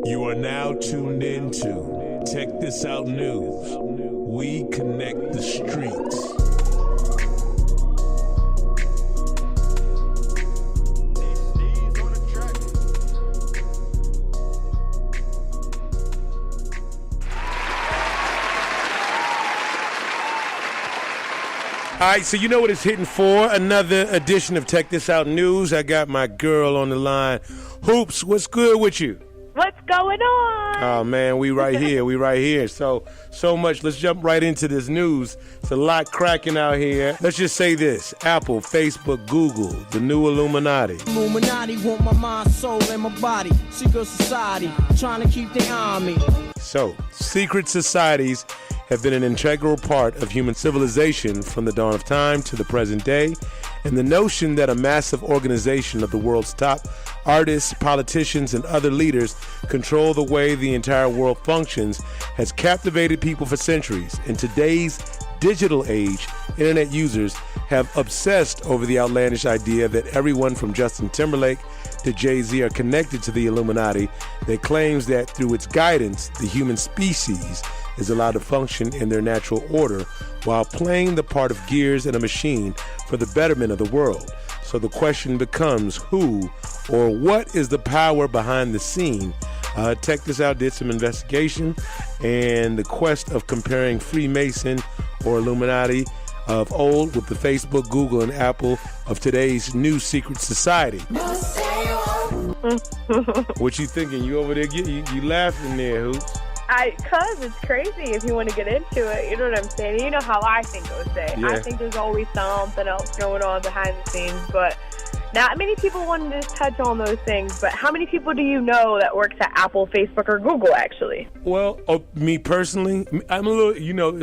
You are now tuned into Check This Out News. We connect the streets. All right, so you know what it's hitting for. Another edition of Check This Out News. I got my girl on the line. Hoops, what's good with you? What's going on? Oh, man, we right here. We right here. So much. Let's jump right into this news. It's a lot cracking out here. Let's just say this. Apple, Facebook, Google, the new Illuminati. Illuminati want my mind, soul, and my body. Secret society, trying to keep their eye on me. So, secret societies have been an integral part of human civilization from the dawn of time to the present day, and the notion that a massive organization of the world's top artists, politicians, and other leaders control the way the entire world functions has captivated people for centuries. In today's digital age, internet users have obsessed over the outlandish idea that everyone from Justin Timberlake to Jay-Z are connected to the Illuminati that claims that through its guidance, the human species is allowed to function in their natural order while playing the part of gears in a machine for the betterment of the world. So the question becomes, who or what is the power behind the scene? Check This Out did some investigation, and the quest of comparing Freemason or Illuminati of old with the Facebook, Google, and Apple of today's new secret society. What you thinking? You over there? You laughing there, Hoops? Cause it's crazy if you want to get into it. You know what I'm saying? You know how I think it would say. Yeah. I think there's always something else going on behind the scenes, but not many people wanted to touch on those things. But how many people do you know that works at Apple, Facebook, or Google, actually? Well, me personally, I'm a little,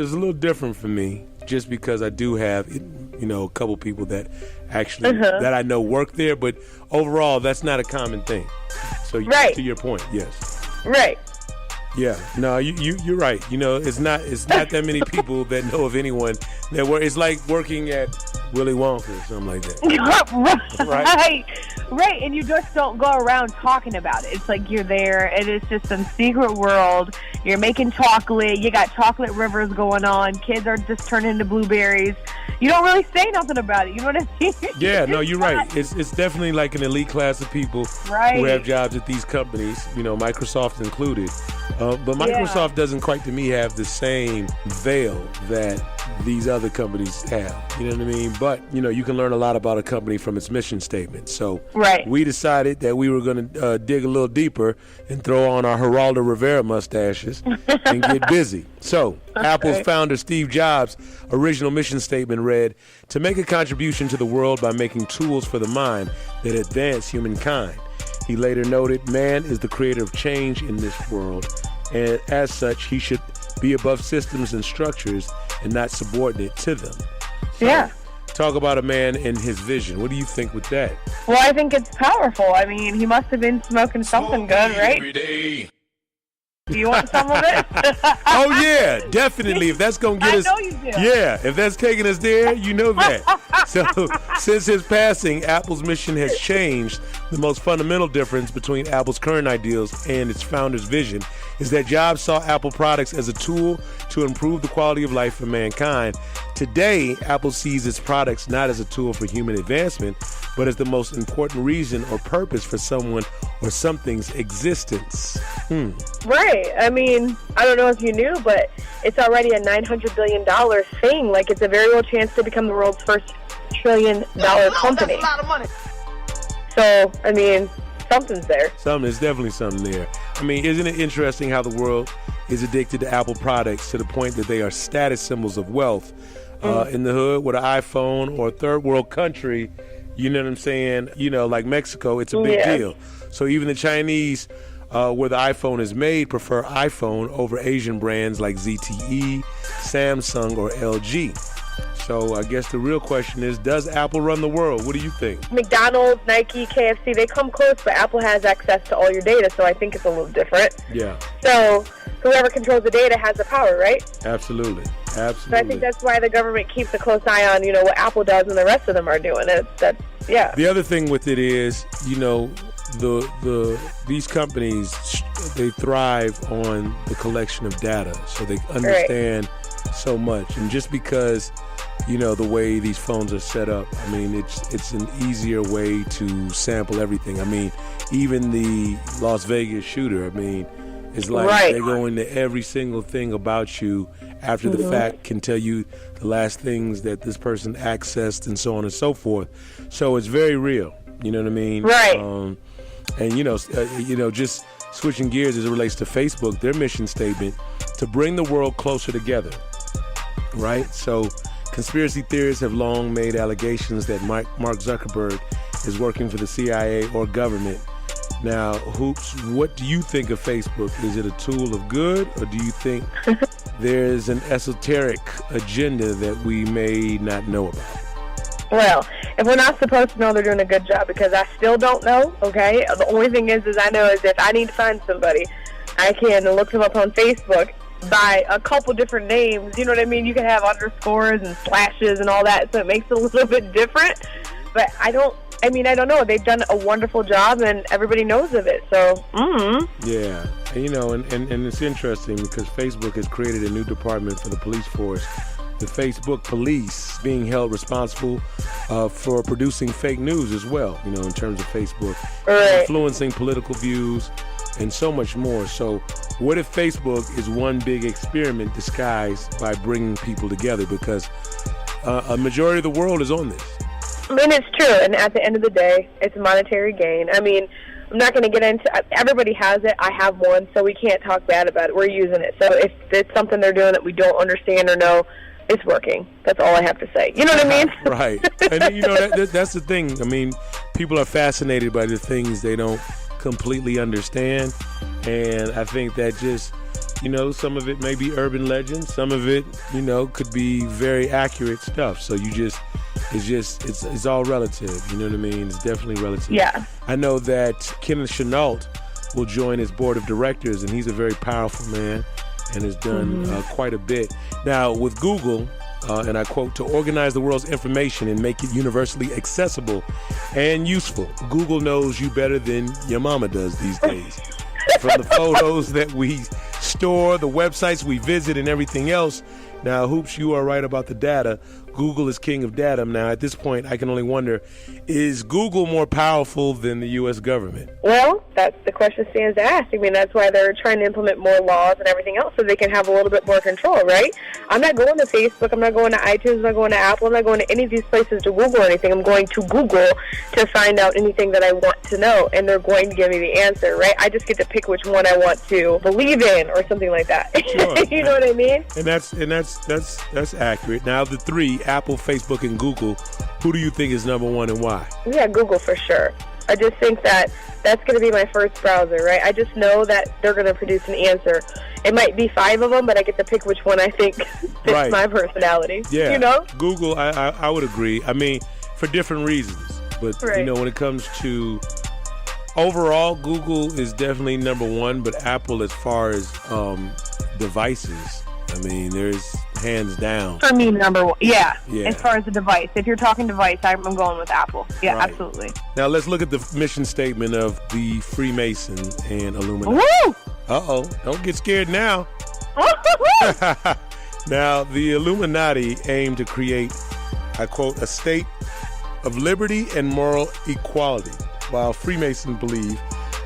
it's a little different for me just because I do have, a couple people that actually, that I know work there. But overall, that's not a common thing. So right. To your point, yes. Right. Yeah, no, you're right. It's not that many people that know of anyone that work. It's like working at Willy Wonka or something like that. Right. And you just don't go around talking about it. It's like you're there, and it's just some secret world. You're making chocolate. You got chocolate rivers going on. Kids are just turning into blueberries. You don't really say nothing about it. You know what I mean? Yeah, no, you're right. It's definitely like an elite class of people who have jobs at these companies, Microsoft included. But Microsoft doesn't quite, to me, have the same veil that these other companies have. You know what I mean? But, you can learn a lot about a company from its mission statement. So we decided that we were going to dig a little deeper and throw on our Geraldo Rivera mustaches and get busy. So Apple's founder, Steve Jobs' original mission statement read, "To make a contribution to the world by making tools for the mind that advance humankind." He later noted, "Man is the creator of change in this world, and as such, he should be above systems and structures and not subordinate to them." So, talk about a man and his vision. What do you think with that? Well, I think it's powerful. I mean, he must have been smoking something good, right? Every day. Do you want some of it? Oh, yeah, definitely. If that's going to get us. I know you do. Yeah, if that's taking us there, you know that. So, since his passing, Apple's mission has changed. The most fundamental difference between Apple's current ideals and its founder's vision is that Jobs saw Apple products as a tool to improve the quality of life for mankind. Today, Apple sees its products not as a tool for human advancement, but as the most important reason or purpose for someone or something's existence. Right. I mean, I don't know if you knew, but it's already a $900 billion thing. Like, it's a very real chance to become the world's first $1 trillion company. That's a lot of money. So, I mean, something's there. There's definitely something there. I mean, isn't it interesting how the world is addicted to Apple products to the point that they are status symbols of wealth? In the hood with an iPhone or a third world country, you know what I'm saying? Like Mexico, it's a big deal. So even the Chinese, where the iPhone is made, prefer iPhone over Asian brands like ZTE, Samsung, or LG. So I guess the real question is, does Apple run the world? What do you think? McDonald's, Nike, KFC, they come close, but Apple has access to all your data, so I think it's a little different. Yeah. So whoever controls the data has the power, right? Absolutely. Absolutely. So I think that's why the government keeps a close eye on, what Apple does and the rest of them are doing. Yeah. The other thing with it is, these companies, they thrive on the collection of data, so they understand so much. And just because, the way these phones are set up, I mean, it's an easier way to sample everything. I mean, even the Las Vegas shooter, I mean, it's like they go into every single thing about you after the fact, can tell you the last things that this person accessed and so on and so forth. So it's very real. You know what I mean? Right. And, just switching gears as it relates to Facebook, their mission statement, to bring the world closer together, right? So conspiracy theorists have long made allegations that Mark Zuckerberg is working for the CIA or government. Now, Hoops, what do you think of Facebook? Is it a tool of good, or do you think there's an esoteric agenda that we may not know about? Well, if we're not supposed to know, they're doing a good job, because I still don't know, okay? The only thing is I know is if I need to find somebody, I can look them up on Facebook by a couple different names. You know what I mean? You can have underscores and slashes and all that, so it makes it a little bit different. But I don't know. They've done a wonderful job, and everybody knows of it. So, Yeah. And it's interesting because Facebook has created a new department for the police force, the Facebook police, being held responsible for producing fake news as well, in terms of Facebook, influencing political views, and so much more. So what if Facebook is one big experiment disguised by bringing people together? Because a majority of the world is on this. I mean, it's true, and at the end of the day, it's a monetary gain. I mean, I'm not going to get into everybody has it. I have one, so we can't talk bad about it. We're using it. So if it's something they're doing that we don't understand or know, it's working. That's all I have to say. You know what I mean? Right. And, that's the thing. I mean, people are fascinated by the things they don't completely understand. And I think that just, some of it may be urban legend. Some of it, could be very accurate stuff. So it's all relative. You know what I mean? It's definitely relative. Yeah. I know that Kenneth Chenault will join his board of directors, and he's a very powerful man and has done quite a bit. Now, with Google, and I quote, to organize the world's information and make it universally accessible and useful. Google knows you better than your mama does these days. From the photos that we store, the websites we visit, and everything else. Now, Hoops, you are right about the data. Google is king of data. Now, at this point, I can only wonder, is Google more powerful than the U.S. government? Well, that's the question stands asked. I mean, that's why they're trying to implement more laws and everything else so they can have a little bit more control, right? I'm not going to Facebook. I'm not going to iTunes. I'm not going to Apple. I'm not going to any of these places to Google anything. I'm going to Google to find out anything that I want to know, and they're going to give me the answer, right? I just get to pick which one I want to believe in or something like that. Sure. You know what I mean? And that's accurate. Now, the three, Apple, Facebook, and Google, who do you think is number one and why? Yeah, Google for sure. I just think that that's going to be my first browser, right? I just know that they're going to produce an answer. It might be 5 of them, but I get to pick which one I think fits my personality. Yeah. Google, I would agree. I mean, for different reasons. But, when it comes to overall, Google is definitely number one, but Apple, as far as devices, I mean, there's hands down. For me, number one. Yeah. As far as the device. If you're talking device, I'm going with Apple. Yeah, right. Absolutely. Now, let's look at the mission statement of the Freemasons and Illuminati. Woo! Uh-oh. Don't get scared now. Now, the Illuminati aim to create, I quote, a state of liberty and moral equality, while Freemasons believe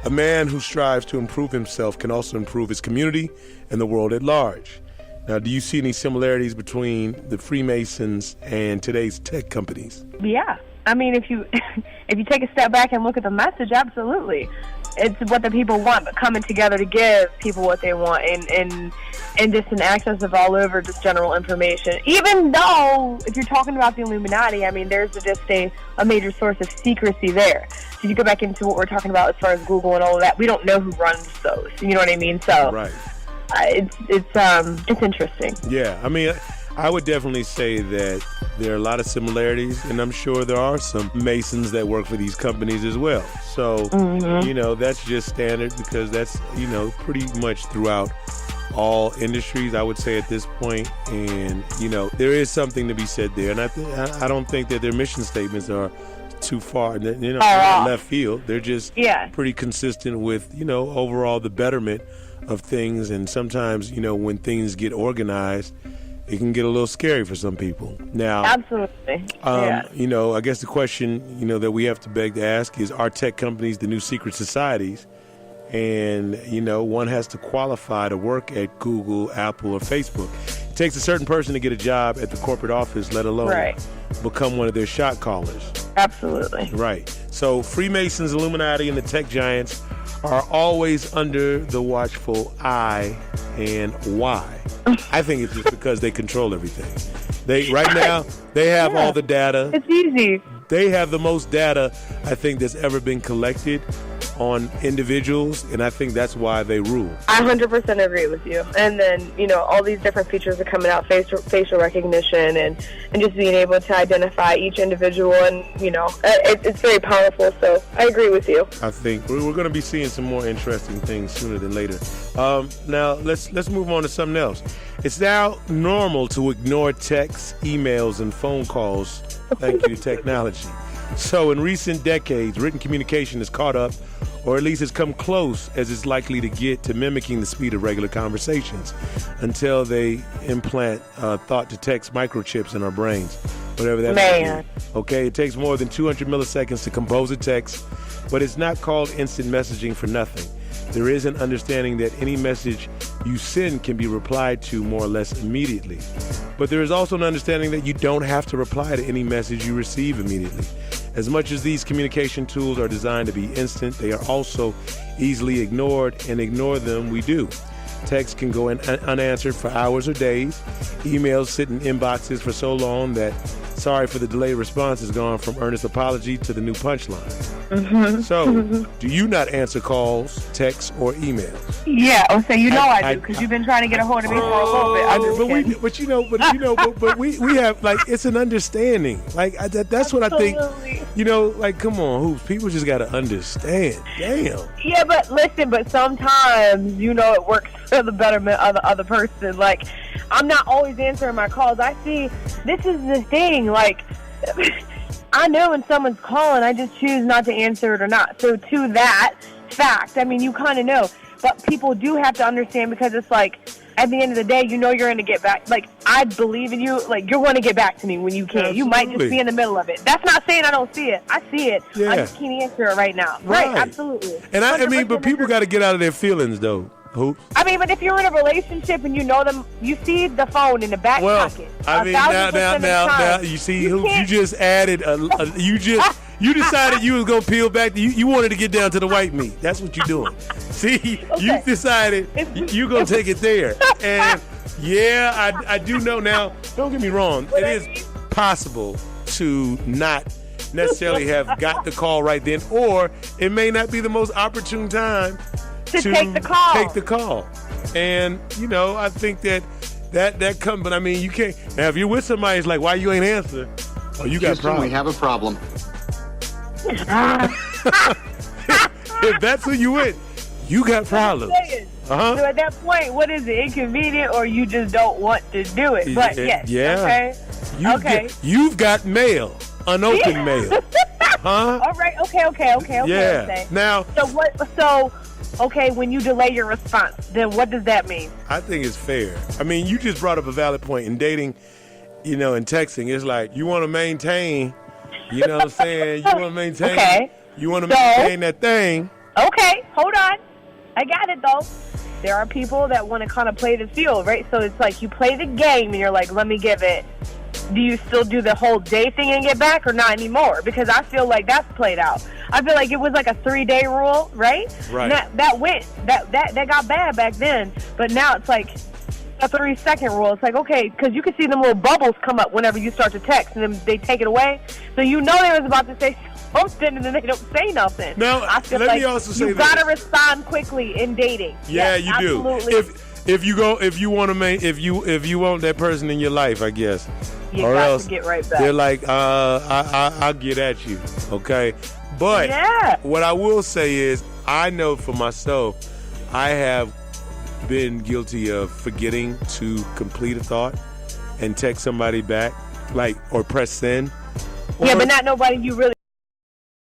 a man who strives to improve himself can also improve his community and the world at large. Now, do you see any similarities between the Freemasons and today's tech companies? Yeah. I mean, if you take a step back and look at the message, absolutely. It's what the people want, but coming together to give people what they want and just an access of all over just general information. Even though, if you're talking about the Illuminati, I mean, there's just a major source of secrecy there. So if you go back into what we're talking about as far as Google and all of that, we don't know who runs those. You know what I mean? So right. It's interesting. Yeah, I mean, I would definitely say that there are a lot of similarities, and I'm sure there are some Masons that work for these companies as well. So, that's just standard because that's, pretty much throughout all industries, I would say, at this point. And, there is something to be said there. And I don't think that their mission statements are too far, left field. They're just pretty consistent with, overall the betterment of things. And sometimes, when things get organized, it can get a little scary for some people. Now, absolutely. I guess the question, that we have to beg to ask is, are tech companies the new secret societies? And, one has to qualify to work at Google, Apple, or Facebook. It takes a certain person to get a job at the corporate office, let alone become one of their shot callers. Absolutely. Right. So Freemasons, Illuminati, and the tech giants are always under the watchful eye. And why? I think it's just because they control everything. Right now, they have all the data. It's easy. They have the most data, I think, that's ever been collected on individuals, and I think that's why they rule. I 100% agree with you. And then, all these different features are coming out, facial recognition, and just being able to identify each individual, and, it's very powerful, so I agree with you. I think we're going to be seeing some more interesting things sooner than later. Now, let's move on to something else. It's now normal to ignore texts, emails, and phone calls, thank you to technology. So in recent decades, written communication has caught up, or at least has come close as it's likely to get to mimicking the speed of regular conversations until they implant thought-to-text microchips in our brains, whatever that may be. Okay, it takes more than 200 milliseconds to compose a text, but it's not called instant messaging for nothing. There is an understanding that any message you send can be replied to more or less immediately. But there is also an understanding that you don't have to reply to any message you receive immediately. As much as these communication tools are designed to be instant, they are also easily ignored, and ignore them we do. Texts can go unanswered for hours or days. Emails sit in inboxes for so long that sorry for the delayed response has gone from earnest apology to the new punchline. Mm-hmm. So, do you not answer calls, texts, or emails? Yeah, so I do, because you've been trying to get a hold of me for a little bit. But we have, like, it's an understanding. Like, that's what I think. Like, come on, Hoops, people just got to understand. Damn. Yeah, but listen, sometimes, it works for the betterment of the other person. Like, I'm not always answering my calls. I see, this is the thing, like, I know when someone's calling, I just choose not to answer it or not. So to that fact, you kind of know. But people do have to understand, because it's like, at the end of the day, you're going to get back. Like, I believe in you. Like, you're going to get back to me when you can. Absolutely. You might just be in the middle of it. That's not saying I don't see it. I see it. Yeah. I just can't answer it right now. Right, absolutely. And but people got to get out of their feelings, though. Hoops. But if you're in a relationship and you know them, you see the phone in the back pocket. Now, you see, Hoops, you just added you decided you was gonna peel back. You wanted to get down to the white meat. That's what you're doing. See, okay. You decided you're gonna take it there. And yeah, I do know now. Don't get me wrong. It is possible to not necessarily have got the call right then, or it may not be the most opportune time to take the call. And I think that comes. But you can't. Now, if you're with somebody, it's like, why you ain't answer? Oh, you got problems. We have a problem. If that's who you with, you got problems. So at that point, what is it? Inconvenient, or you just don't want to do it? But yes. Yeah. Okay. You've got mail, unopened mail. Huh? All right. Okay. Yeah. Now. Okay, when you delay your response, then what does that mean? I think it's fair. You just brought up a valid point. In dating, and texting, it's like, you want to maintain, you know what I'm saying? You want to maintain. Okay. You want to maintain that thing. Okay, hold on. I got it, though. There are people that want to kind of play the field, right? So it's like you play the game, and you're like, let me give it. Do you still do the whole day thing and get back, or not anymore? Because I feel like that's played out. I feel like it was like a 3-day rule, right? Right. That went. That got bad back then, but now it's like a 3-second rule. It's like, okay, because you can see them little bubbles come up whenever you start to text, and then they take it away. So they was about to say something, and then they don't say nothing. Now, I feel let like me also say you got to respond quickly in dating. Yeah, yes, you absolutely. do. If you want that person in your life, I guess. You or got else to get right back. They're like, I'll get at you, okay? But what I will say is, I know for myself, I have been guilty of forgetting to complete a thought and text somebody back, like, or press send. Yeah, but not nobody you really